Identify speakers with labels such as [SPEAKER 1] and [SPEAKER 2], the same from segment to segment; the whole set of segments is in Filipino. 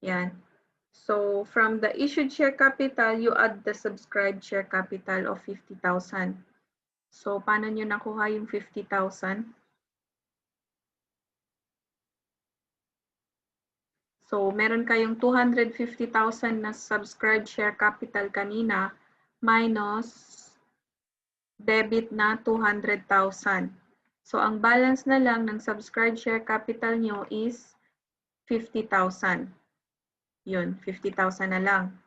[SPEAKER 1] Yan. So, from the issued share capital, you add the subscribed share capital of 50,000. So, paano nyo nakuha yung 50,000? So, meron kayong 250,000 na subscribed share capital kanina minus debit na 200,000. So, ang balance na lang ng subscribed share capital nyo is 50,000. Yun, 50,000 na lang.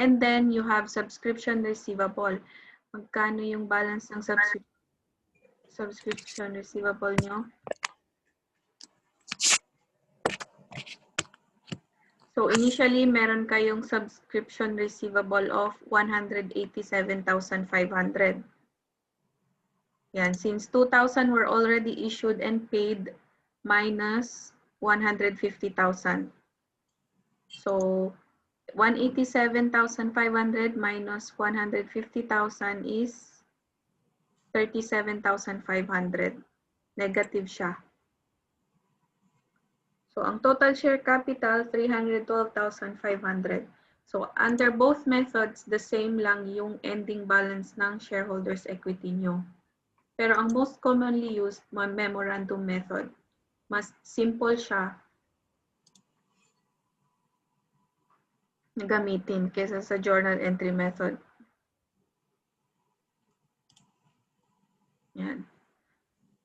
[SPEAKER 1] And then, you have subscription receivable. Magkano yung balance ng subscription receivable nyo? So, initially, meron kayong subscription receivable of 187,500. Yan, since 2,000 were already issued and paid minus 150,000. So, 187,500 minus 150,000 is 37,500. Negative siya. So, ang total share capital, 312,500. So, under both methods, the same lang yung ending balance ng shareholders' equity nyo. Pero ang most commonly used, memorandum method. Mas simple siya na gamitin kaysa sa journal entry method. Yan.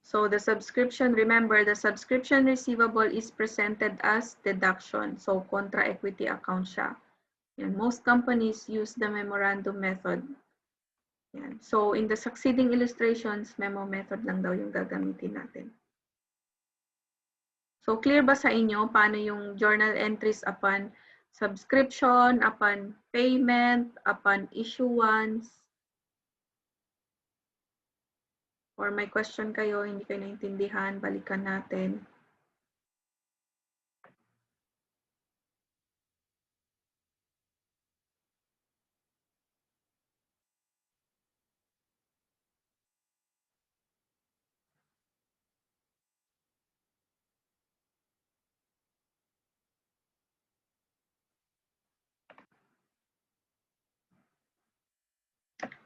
[SPEAKER 1] So the subscription, remember, the subscription receivable is presented as deduction. So contra equity account siya. Yan. Most companies use the memorandum method. Yan. So in the succeeding illustrations, memo method lang daw yung gagamitin natin. So clear ba sa inyo paano yung journal entries upon subscription, upon payment, upon issuance? Or may question kayo, hindi kayo naintindihan, balikan natin.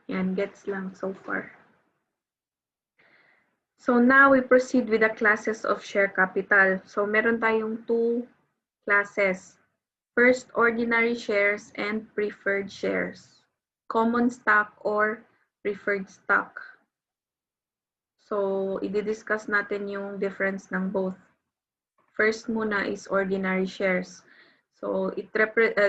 [SPEAKER 1] Yan, gets lang so far. So now we proceed with the classes of share capital. So meron tayong two classes. First, ordinary shares and preferred shares. Common stock or preferred stock. So i-discuss natin yung difference ng both. First muna is ordinary shares. So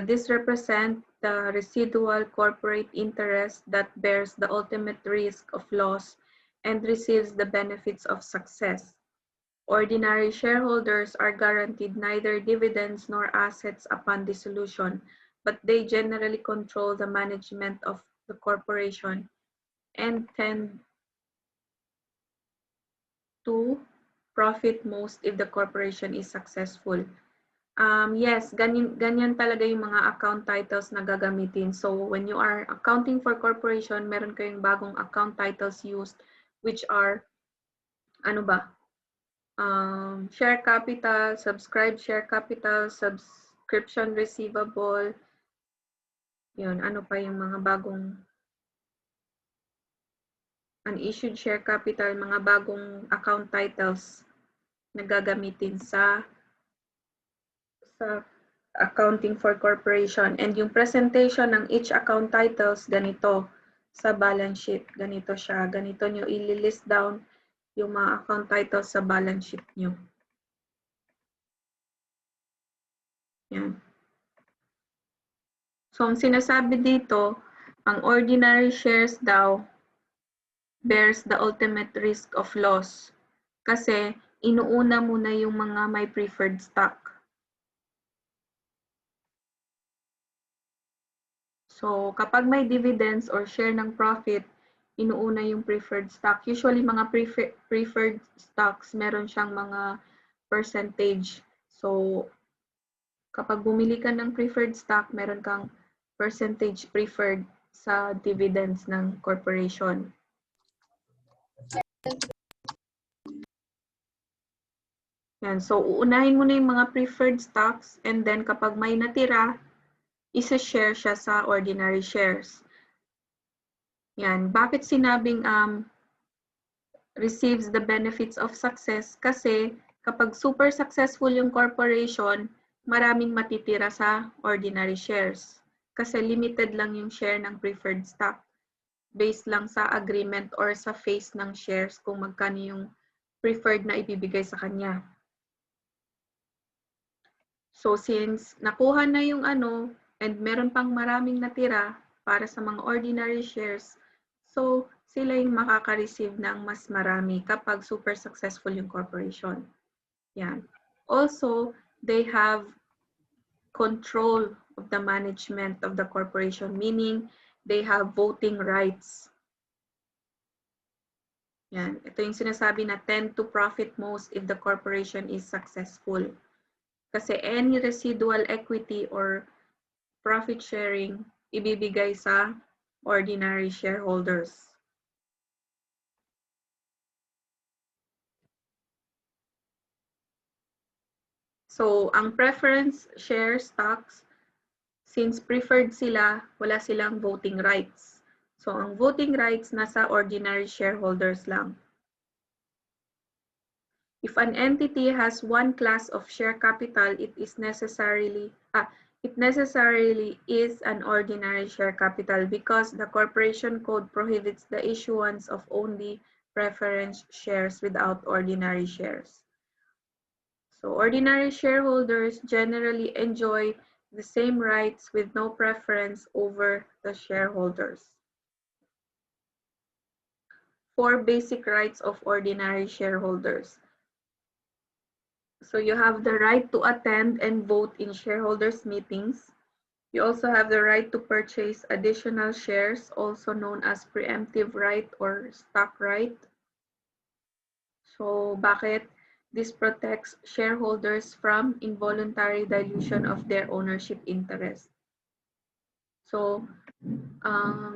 [SPEAKER 1] this represents the residual corporate interest that bears the ultimate risk of loss and receives the benefits of success. Ordinary shareholders are guaranteed neither dividends nor assets upon dissolution, but they generally control the management of the corporation and tend to profit most if the corporation is successful. Yes, ganyan talaga yung mga account titles na gagamitin. So when you are accounting for corporation, meron kayong bagong account titles used, which are, ano ba? Share capital, subscribed share capital, subscription receivable. Yun, ano pa yung mga bagong unissued share capital, mga bagong account titles na gagamitin sa accounting for corporation. And yung presentation ng each account titles, ganito sa balance sheet. Ganito siya. Ganito nyo i-list down yung mga account titles sa balance sheet nyo. Yan. So, ang sinasabi dito, ang ordinary shares daw bears the ultimate risk of loss. Kasi, inuuna muna yung mga may preferred stock. So, kapag may dividends or share ng profit, inuuna yung preferred stock. Usually, mga preferred stocks, meron siyang mga percentage. So, kapag bumili ka ng preferred stock, meron kang percentage preferred sa dividends ng corporation. Yan. So, uunahin mo na yung mga preferred stocks and then kapag may natira, isa-share siya sa ordinary shares. Yan. Bakit sinabing receives the benefits of success? Kasi kapag super successful yung corporation, maraming matitira sa ordinary shares. Kasi limited lang yung share ng preferred stock. Based lang sa agreement or sa face ng shares kung magkano yung preferred na ibibigay sa kanya. So since nakuha na yung ano and meron pang maraming natira para sa mga ordinary shares, so sila yung makaka-receive ng mas marami kapag super successful yung corporation. Yan. Also, they have control of the management of the corporation, meaning they have voting rights. Yan. Ito yung sinasabi na tend to profit most if the corporation is successful. Kasi any residual equity or profit sharing ibibigay sa ordinary shareholders. So, ang preference share stocks, since preferred sila, wala silang voting rights. So, ang voting rights nasa ordinary shareholders lang. If an entity has one class of share capital, it necessarily is an ordinary share capital because the corporation code prohibits the issuance of only preference shares without ordinary shares. So ordinary shareholders generally enjoy the same rights with no preference over the shareholders. 4 basic rights of ordinary shareholders. So you have the right to attend and vote in shareholders meetings. You also have the right to purchase additional shares, also known as preemptive right or stock right. So bakit? This protects shareholders from involuntary dilution of their ownership interest. So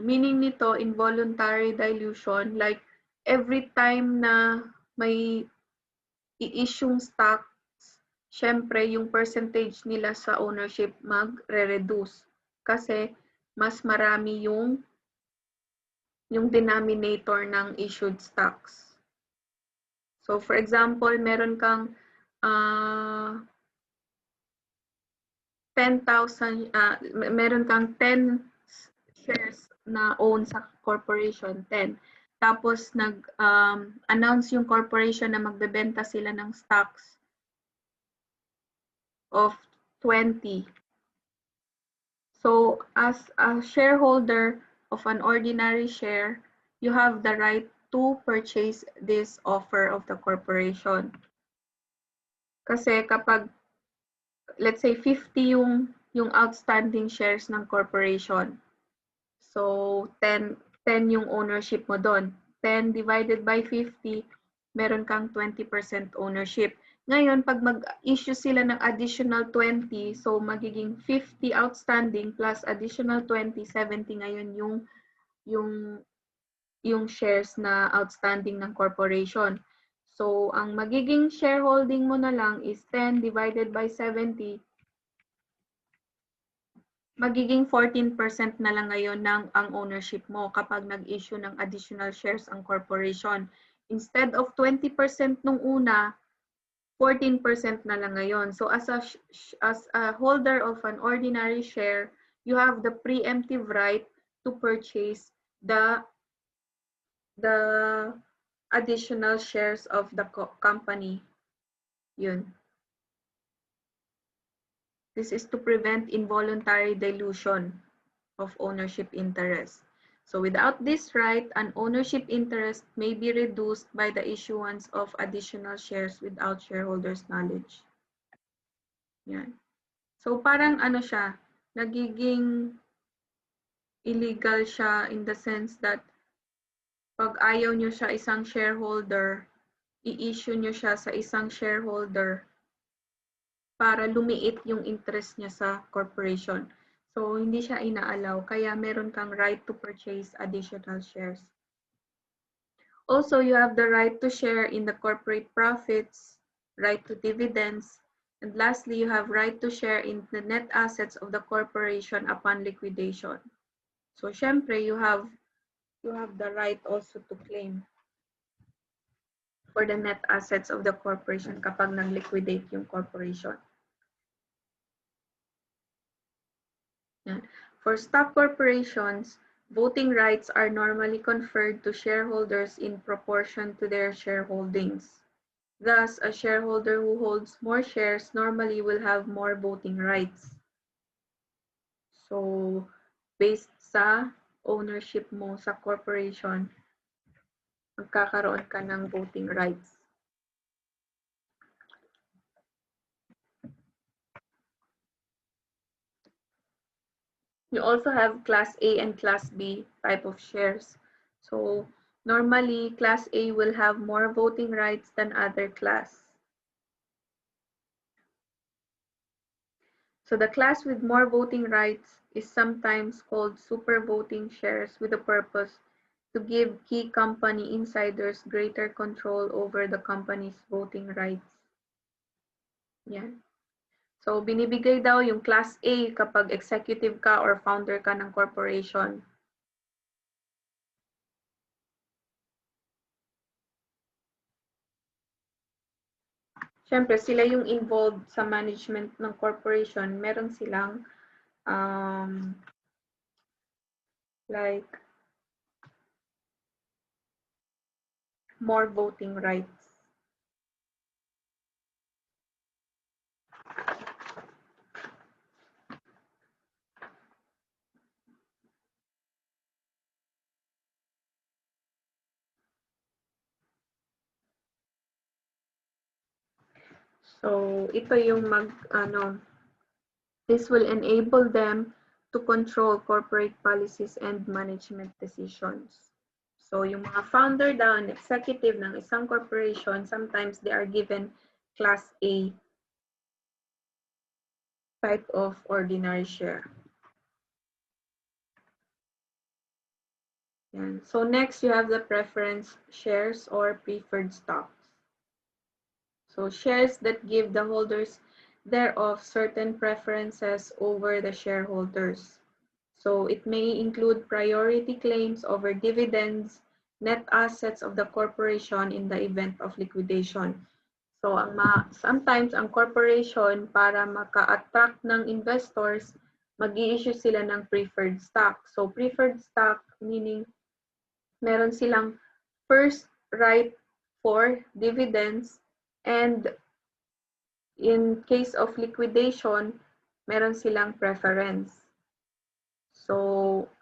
[SPEAKER 1] meaning nito, involuntary dilution, like every time na may i-issue stock, syempre yung percentage nila sa ownership magre-reduce kasi mas marami yung denominator ng issued stocks. So for example, meron kang 10,000 meron kang 10 shares na own sa corporation, 10. Tapos nag-announce yung corporation na magbebenta sila ng stocks of 20. So as a shareholder of an ordinary share, you have the right to purchase this offer of the corporation. Kasi kapag, let's say 50 yung outstanding shares ng corporation. So 10 yung ownership mo doon. 10 divided by 50, meron kang 20% ownership. Ngayon, pag mag-issue sila ng additional 20, so magiging 50 outstanding plus additional 20, 70 ngayon yung shares na outstanding ng corporation. So, ang magiging shareholding mo na lang is 10 divided by 70, magiging 14% na lang ngayon ang ownership mo kapag nag-issue ng additional shares ang corporation. Instead of 20% nung una, 14% na lang ngayon. So as a holder of an ordinary share, you have the preemptive right to purchase the additional shares of the company. Yun. This is to prevent involuntary dilution of ownership interest. So without this right, an ownership interest may be reduced by the issuance of additional shares without shareholders' knowledge. Yan. So parang ano siya, nagiging illegal siya in the sense that pag ayaw nyo siya isang shareholder, i-issue nyo siya sa isang shareholder para lumiit yung interest niya sa corporation. So, hindi siya inaalaw. Kaya meron kang right to purchase additional shares. Also, you have the right to share in the corporate profits right to dividends, and lastly, you have right to share in the net assets of the corporation upon liquidation. So, syempre, you have the right also to claim for the net assets of the corporation kapag nag-liquidate yung corporation. Yan. For stock corporations, voting rights are normally conferred to shareholders in proportion to their shareholdings. Thus, a shareholder who holds more shares normally will have more voting rights. So, based sa ownership mo sa corporation, magkakaroon ka ng voting rights. You also have Class A and Class B type of shares. So, normally, Class A will have more voting rights than other class. So the class with more voting rights is sometimes called super voting shares with the purpose to give key company insiders greater control over the company's voting rights. Yan. So binibigay daw yung Class A kapag executive ka or founder ka ng corporation. Siyempre, sila yung involved sa management ng corporation. Meron silang like more voting rights. So, ito yung this will enable them to control corporate policies and management decisions. So, yung mga founder daw and executive ng isang corporation, sometimes they are given Class A type of ordinary share. Yan. So, next you have the preference shares or preferred stocks. So shares that give the holders thereof certain preferences over the shareholders. So it may include priority claims over dividends, net assets of the corporation in the event of liquidation. So sometimes ang corporation para maka-attract ng investors, mag-i-issue sila ng preferred stock. So preferred stock meaning meron silang first right for dividends. And in case of liquidation, meron silang preference. So,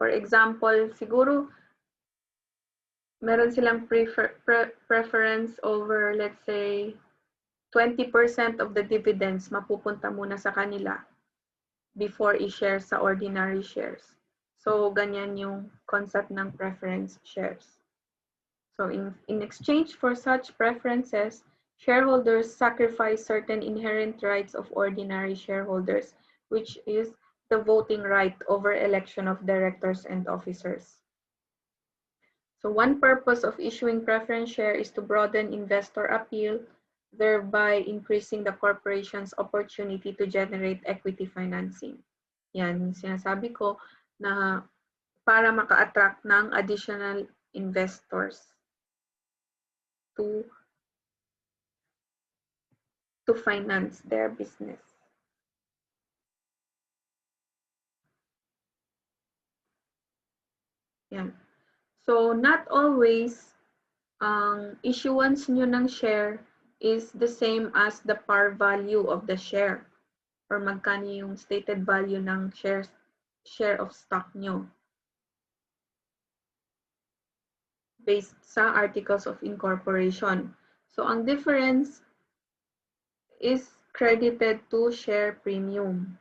[SPEAKER 1] for example, siguro meron silang preference over, let's say, 20% of the dividends mapupunta muna sa kanila before i-share sa ordinary shares. So, ganyan yung concept ng preference shares. So, in exchange for such preferences, shareholders sacrifice certain inherent rights of ordinary shareholders, which is the voting right over election of directors and officers. So one purpose of issuing preference share is to broaden investor appeal, thereby increasing the corporation's opportunity to generate equity financing. Yan, sinasabi ko na para maka-attract ng additional investors to finance their business. Yan. So, not always ang issuance nyo ng share is the same as the par value of the share or magkano yung stated value ng share of stock nyo based sa articles of incorporation. So, ang difference is credited to share premium.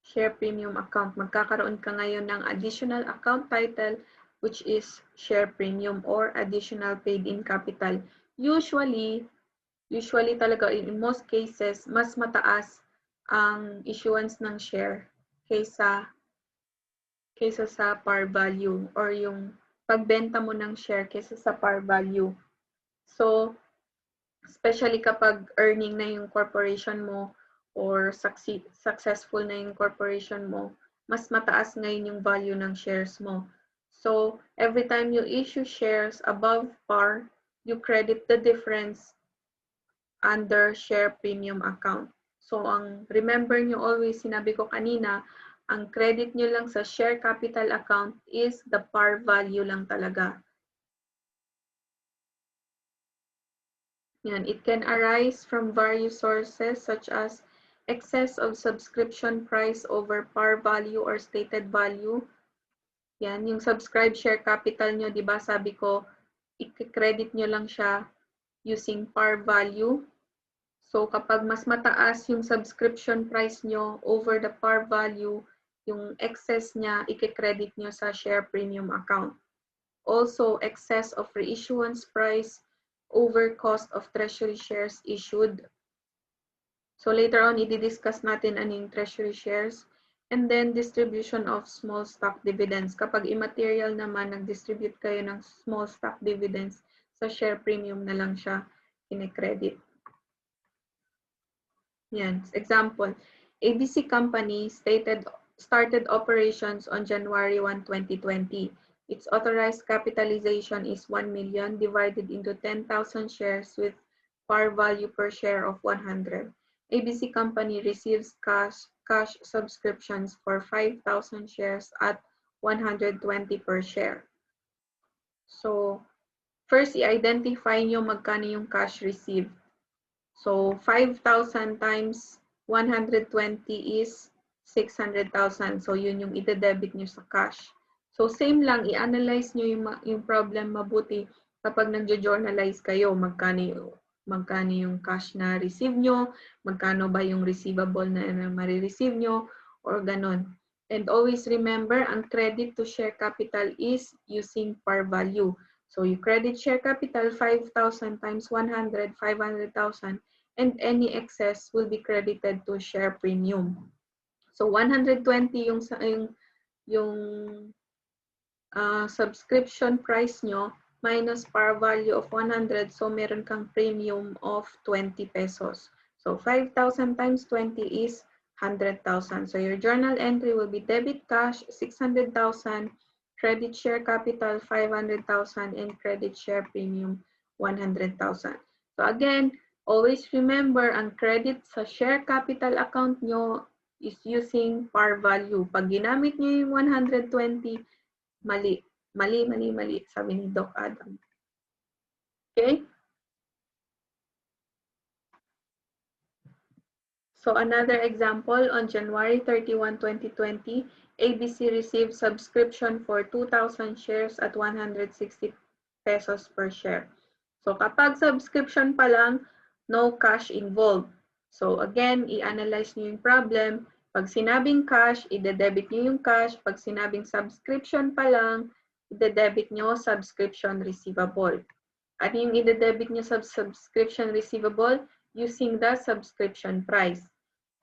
[SPEAKER 1] Share premium account. Magkakaroon ka ngayon ng additional account title which is share premium or additional paid-in capital. Usually talaga in most cases, mas mataas ang issuance ng share kaysa sa par value or yung pagbenta mo ng share kaysa sa par value. So, especially kapag earning na yung corporation mo or successful na yung corporation mo, mas mataas ngayon yung value ng shares mo. So, every time you issue shares above par, you credit the difference under share premium account. So, remember nyo always, sinabi ko kanina, ang credit nyo lang sa share capital account is the par value lang talaga. Yan, it can arise from various sources such as excess of subscription price over par value or stated value. Yan, yung subscribe share capital nyo, di ba sabi ko, i-credit nyo lang siya using par value. So kapag mas mataas yung subscription price nyo over the par value, yung excess niya, i-credit nyo sa share premium account. Also, excess of reissuance price over cost of treasury shares issued. So later on, i-discuss natin ano yung treasury shares. And then, distribution of small stock dividends. Kapag immaterial naman, nag-distribute kayo ng small stock dividends, sa share premium na lang siya kine-credit. Yan. Example, ABC Company started operations on January 1, 2020. Its authorized capitalization is 1 million divided into 10,000 shares with par value per share of 100. ABC Company receives cash subscriptions for 5,000 shares at 120 per share. So, first, i-identify nyo magkano yung cash received. So, 5,000 times 120 is 600,000. So, yun yung ide-debit nyo sa cash. So, same lang, i-analyze nyo yung problem mabuti kapag nag-journalize kayo, magkano yung cash na receive nyo, magkano ba yung receivable na marireceive nyo, or ganun. And always remember, ang credit to share capital is using par value. So, you credit share capital 5,000 times 100, 500,000, and any excess will be credited to share premium. So 120 yung subscription price nyo minus par value of 100, so meron kang premium of 20 pesos. So 5,000 times 20 is 100,000. So your journal entry will be debit cash 600,000, credit share capital 500,000, and credit share premium 100,000. So again, always remember, ang credit sa share capital account nyo is using par value. Pag ginamit nyo yung 120, mali. Mali, sabi ni Doc Adam. Okay? So another example, on January 31, 2020, ABC received subscription for 2,000 shares at 160 pesos per share. So kapag subscription pa lang, no cash involved. So again, i-analyze niyo yung problem. Pag sinabing cash, ide-debit niyo yung cash. Pag sinabing subscription pa lang, ide-debit niyo subscription receivable. Ano yung ide-debit niyo sa subscription receivable? Using the subscription price,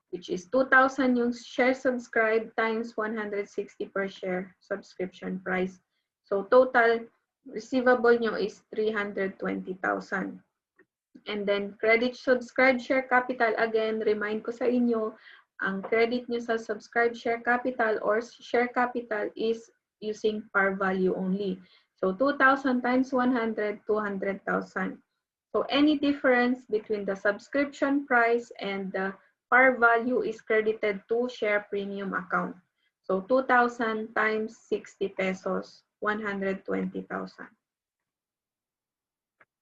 [SPEAKER 1] which is 2,000 yung share subscribed times 160 per share subscription price. So total receivable nyo is 320,000. And then credit subscribed share capital, again, remind ko sa inyo, ang credit nyo sa subscribed share capital or share capital is using par value only. So 2,000 times 100, 200,000. So any difference between the subscription price and the par value is credited to share premium account. So 2,000 times 60 pesos, 120,000.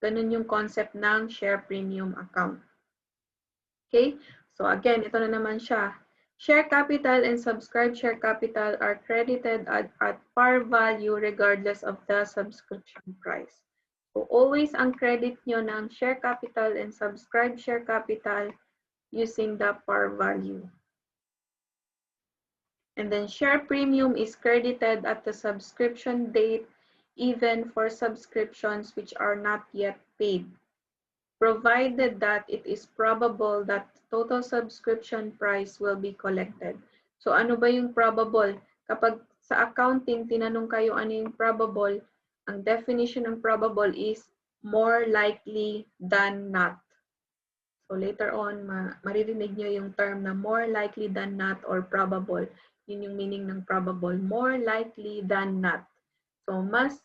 [SPEAKER 1] Ganun yung concept ng share premium account. Okay? So again, ito na naman siya. Share capital and subscribed share capital are credited at par value regardless of the subscription price. So always ang credit nyo ng share capital and subscribed share capital using the par value. And then share premium is credited at the subscription date even for subscriptions which are not yet paid, provided that it is probable that total subscription price will be collected. So ano ba yung probable? Kapag sa accounting, tinanong kayo ano yung probable, ang definition ng probable is more likely than not. So later on, maririnig nyo yung term na more likely than not or probable. Yun yung meaning ng probable. More likely than not. So mas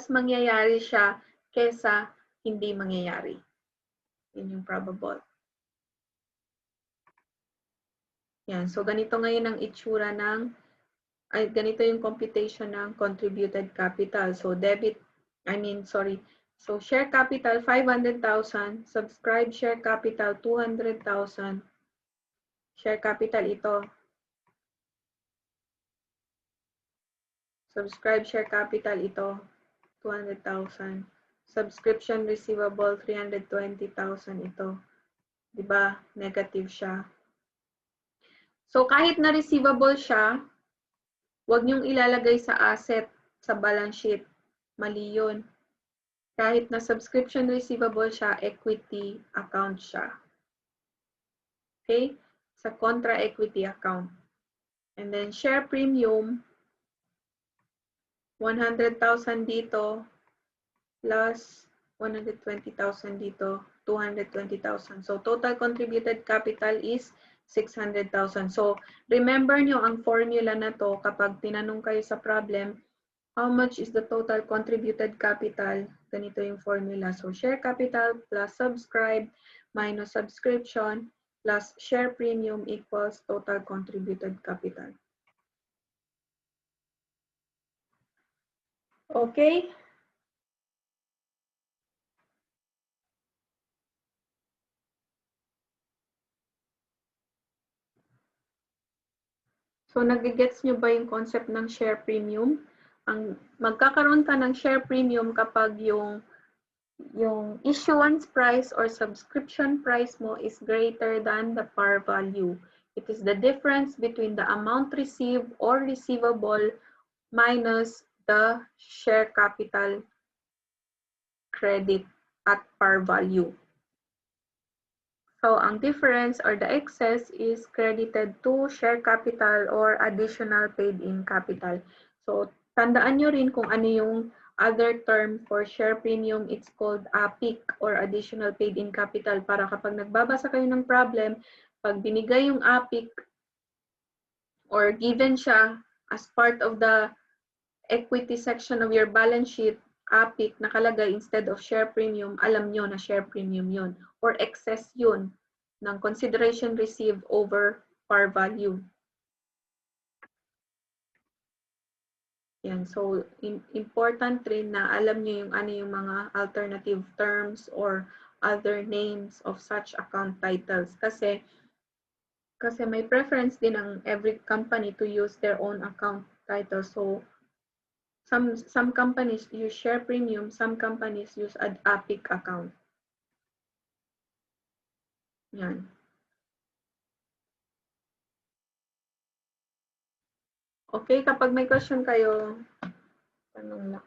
[SPEAKER 1] mangyayari siya kesa hindi mangyayari. Yun yung probable. Yan. So ganito ngayon ang itsura ng, ganito yung computation ng contributed capital. So So share capital 500,000, subscribe share capital 200,000. Share capital ito. Subscribe share capital ito 200,000. Subscription receivable 320,000 ito. 'Di ba? Negative siya. So kahit na receivable siya, huwag niyong ilalagay sa asset sa balance sheet. Mali 'yun. Kahit na subscription receivable siya, equity account siya. Okay? Sa contra equity account. And then share premium 100,000 dito plus 120,000 dito, 220,000. So total contributed capital is 600,000. So remember nyo ang formula na to kapag tinanong kayo sa problem, how much is the total contributed capital? Ganito yung formula. So share capital plus subscribe minus subscription plus share premium equals total contributed capital. Okay? So nagigets nyo ba yung concept ng share premium? Magkakaroon ka ng share premium kapag yung issuance price or subscription price mo is greater than the par value. It is the difference between the amount received or receivable minus the share capital credit at par value. So ang difference or the excess is credited to share capital or additional paid-in capital. So tandaan nyo rin kung ano yung other term for share premium. It's called APIC or additional paid-in capital para kapag nagbabasa kayo ng problem, pag binigay yung APIC or given siya as part of the equity section of your balance sheet, APIC nakalagay instead of share premium, alam nyo na share premium yun or excess yun ng consideration received over par value. Yan. So, important rin na alam nyo yung ano yung mga alternative terms or other names of such account titles. Kasi may preference din ang every company to use their own account title. So, some companies use share premium, some companies use an APIC account. Yan. Okay, kapag may question kayo, tanong lang.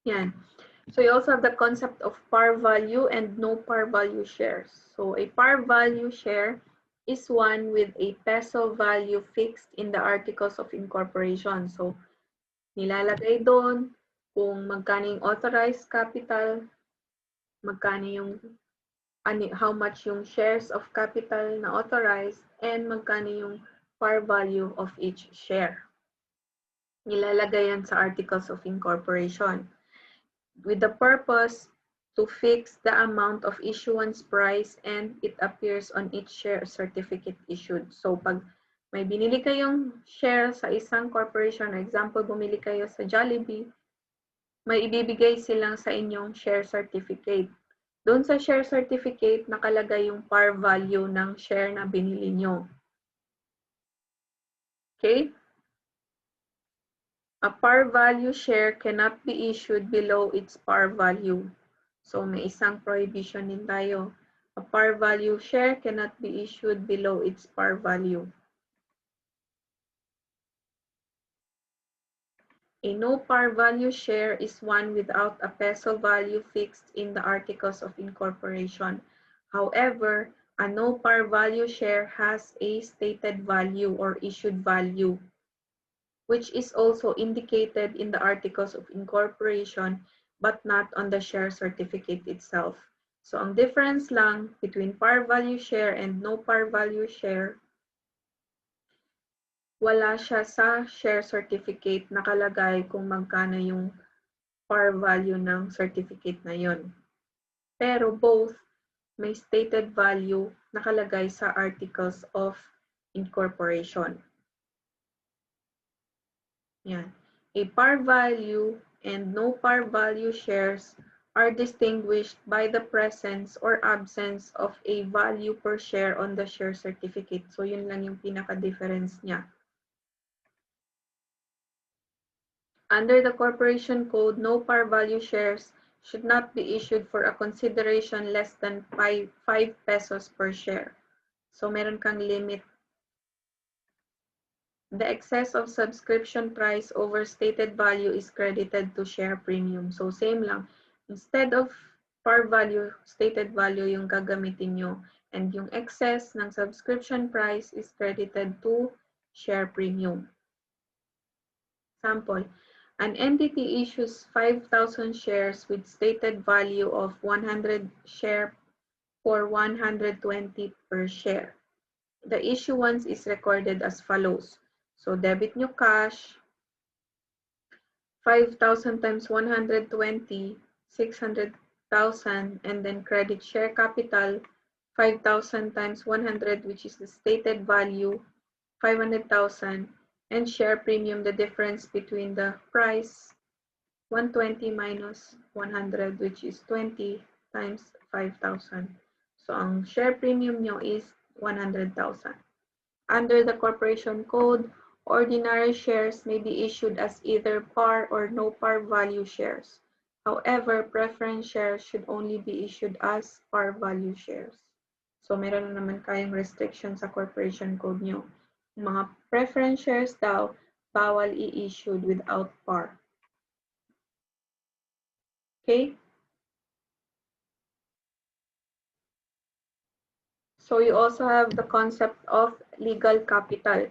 [SPEAKER 1] Yan. So you also have the concept of par value and no par value shares. So a par value share is one with a peso value fixed in the articles of incorporation. So nilalagay doon kung magkano yung authorized capital, magkano yung how much yung shares of capital na authorized, and magkano yung par value of each share. Nilalagay yan sa articles of incorporation with the purpose to fix the amount of issuance price and it appears on each share certificate issued. So pag may binili kayong share sa isang corporation, example, bumili kayo sa Jollibee, may ibibigay silang sa inyong share certificate. Doon sa share certificate, nakalagay yung par value ng share na binili nyo. Okay? A par value share cannot be issued below its par value. So may isang prohibition din tayo. A par value share cannot be issued below its par value. A no par value share is one without a peso value fixed in the articles of incorporation. However, a no par value share has a stated value or issued value, which is also indicated in the articles of incorporation but not on the share certificate itself. So ang difference lang between par value share and no par value share, wala siya sa share certificate nakalagay kung magkano yung par value ng certificate na yon. Pero both may stated value nakalagay sa articles of incorporation. Yan. A par value and no par value shares are distinguished by the presence or absence of a value per share on the share certificate. So yun lang yung pinaka-difference niya. Under the Corporation Code, no par value shares should not be issued for a consideration less than 5 pesos per share. So meron kang limit. The excess of subscription price over stated value is credited to share premium. So same lang. Instead of par value, stated value yung gagamitin nyo. And yung excess ng subscription price is credited to share premium. Sample. An entity issues 5,000 shares with stated value of 100 share for 120 per share. The issuance is recorded as follows. So debit nyo cash, 5,000 times 120, 600,000, and then credit share capital, 5,000 times 100, which is the stated value, 500,000, and share premium, the difference between the price, 120 minus 100, which is 20 times 5,000. So ang share premium nyo is 100,000. Under the Corporation Code, ordinary shares may be issued as either par or no par value shares. However, preference shares should only be issued as par value shares. So meron na naman kayong restriction sa Corporation Code nyo. Yung mga preference shares daw, bawal i-issued without par. Okay? So you also have the concept of legal capital.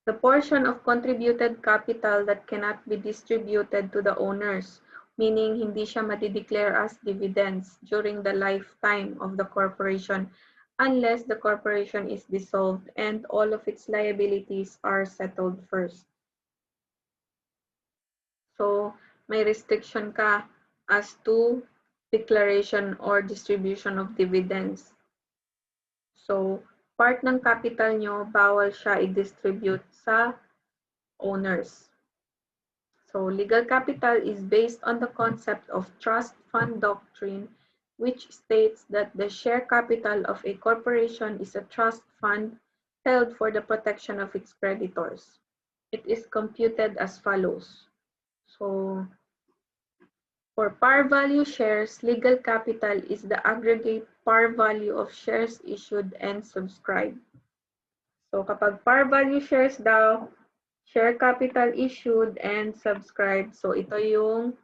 [SPEAKER 1] The portion of contributed capital that cannot be distributed to the owners, meaning hindi siya madi-declare as dividends during the lifetime of the corporation unless the corporation is dissolved and all of its liabilities are settled first. So may restriction ka as to declaration or distribution of dividends. So part ng capital nyo, bawal siya i-distribute sa owners. So legal capital is based on the concept of trust fund doctrine, which states that the share capital of a corporation is a trust fund held for the protection of its creditors. It is computed as follows. So for par value shares, legal capital is the aggregate par value of shares issued and subscribed. So kapag par value shares daw, share capital issued and subscribed. So ito yung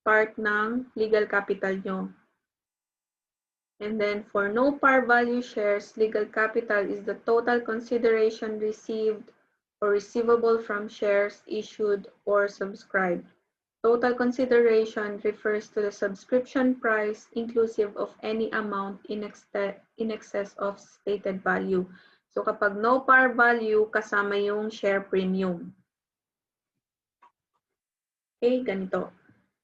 [SPEAKER 1] part ng legal capital nyo. And then for no par value shares, legal capital is the total consideration received or receivable from shares issued or subscribed. Total consideration refers to the subscription price inclusive of any amount in excess of stated value. So kapag no par value, kasama yung share premium. Okay, ganito.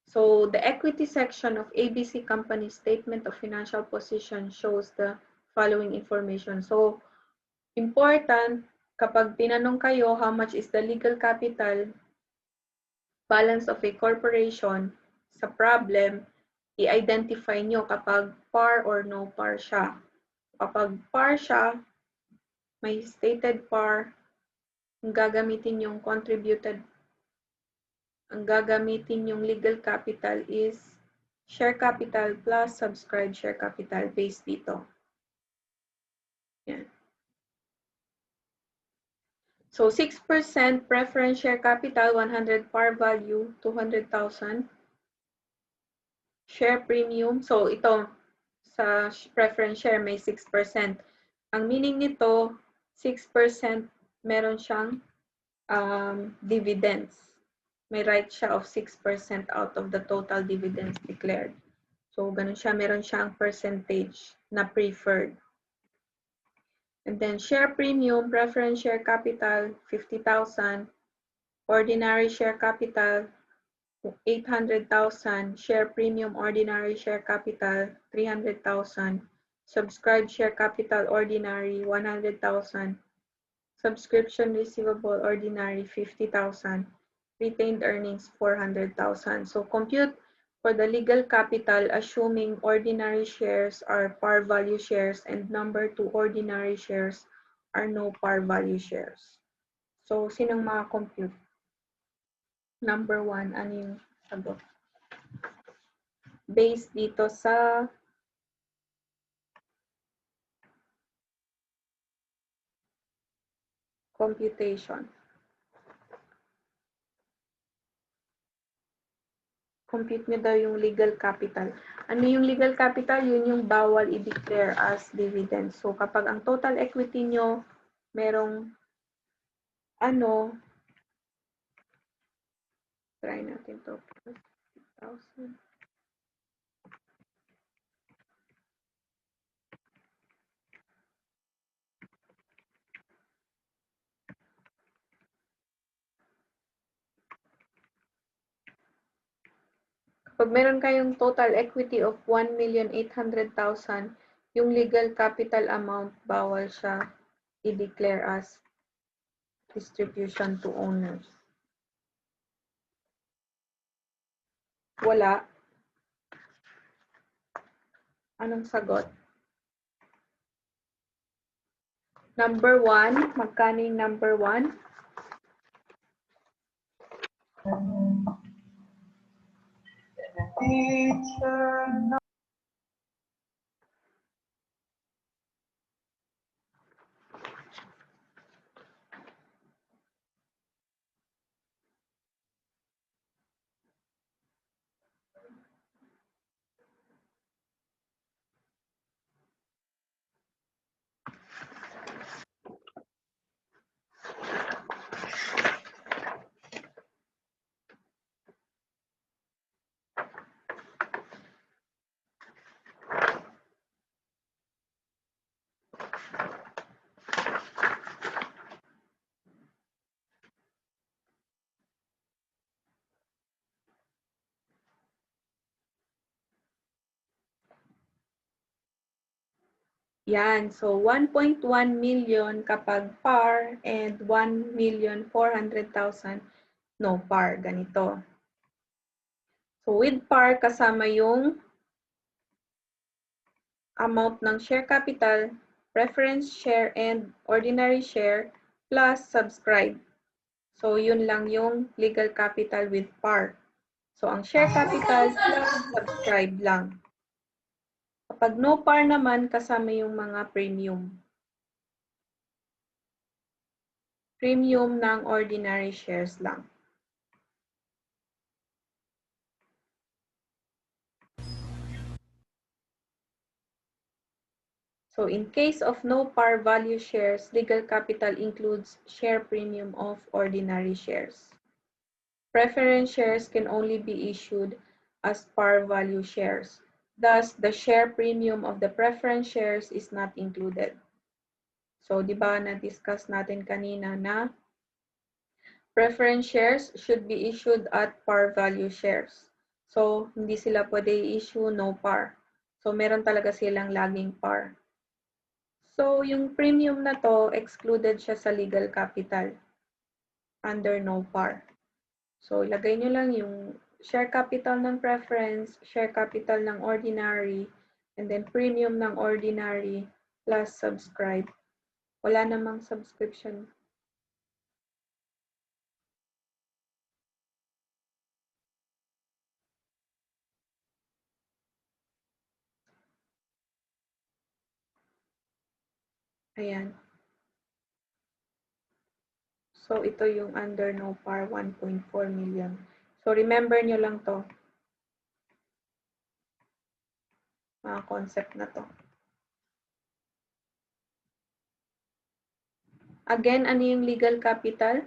[SPEAKER 1] So the equity section of ABC Company's Statement of Financial Position shows the following information. So important, kapag tinanong kayo how much is the legal capital balance of a corporation, sa problem, i-identify nyo kapag par or no par siya. Kapag par siya, may stated par, ang gagamitin yung contributed, ang gagamitin yung legal capital is share capital plus subscribed share capital based dito. Yan. So So 6% preference share capital, 100 par value, 200,000. Share premium. So ito, sa preference share may 6%. Ang meaning nito, 6% meron siyang dividends. May right siya of 6% out of the total dividends declared. So ganun siya, meron siyang percentage na preferred. And then share premium, preference share capital, 50,000. Ordinary share capital, 800,000. Share premium ordinary share capital, 300,000. Subscribed share capital ordinary, 100,000. Subscription receivable ordinary, 50,000. Retained earnings, 400,000. So compute for the legal capital assuming ordinary shares are par value shares and number 2 ordinary shares are no par value shares. So sinong maka-compute? Number 1, ano yung sagot? Based dito sa computation. Compute nyo daw yung legal capital. Ano yung legal capital? Yun yung bawal i-declare as dividend. So, kapag ang total equity nyo, merong try natin to. 50,000. Kapag meron kayong total equity of 1,800,000, yung legal capital amount, bawal siya i-declare as distribution to owners. Wala. Anong sagot? Number 1, magkano yung number 1? Yan. So, 1.1 million kapag par and 1,400,000 no par. Ganito. So, with par, kasama yung amount ng share capital, preference share, and ordinary share, plus subscribe. So, yun lang yung legal capital with par. So, ang share capital plus subscribe lang. Kapag no par naman, kasama yung mga premium. Premium ng ordinary shares lang. So in case of no par value shares, legal capital includes share premium of ordinary shares. Preference shares can only be issued as par value shares. Thus, the share premium of the preference shares is not included. So, di ba na-discuss natin kanina na preference shares should be issued at par value shares. So, hindi sila pwede i-issue no par. So, meron talaga silang laging par. So, yung premium na to, excluded siya sa legal capital under no par. So, ilagay nyo lang yung share capital ng preference, share capital ng ordinary, and then premium ng ordinary plus subscribe. Wala namang subscription. Ayan. So, ito yung under no par 1.4 million. So, remember nyo lang to. Mga concept na to. Again, ano yung legal capital?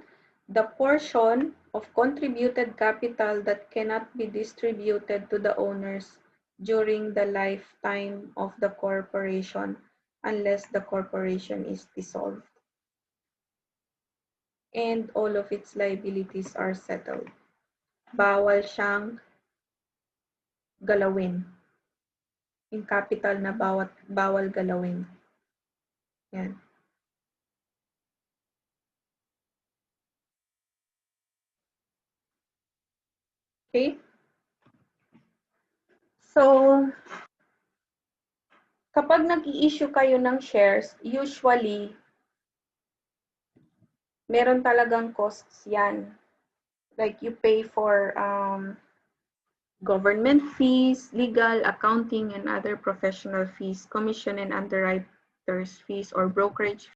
[SPEAKER 1] The portion of contributed capital that cannot be distributed to the owners during the lifetime of the corporation unless the corporation is dissolved. And all of its liabilities are settled. Bawal siyang galawin. Yung capital na bawal galawin. Yan. Okay? So, kapag nag-i-issue kayo ng shares, usually, meron talagang costs yan. Like you pay for government fees, legal, accounting, and other professional fees, commission and underwriters fees, or brokerage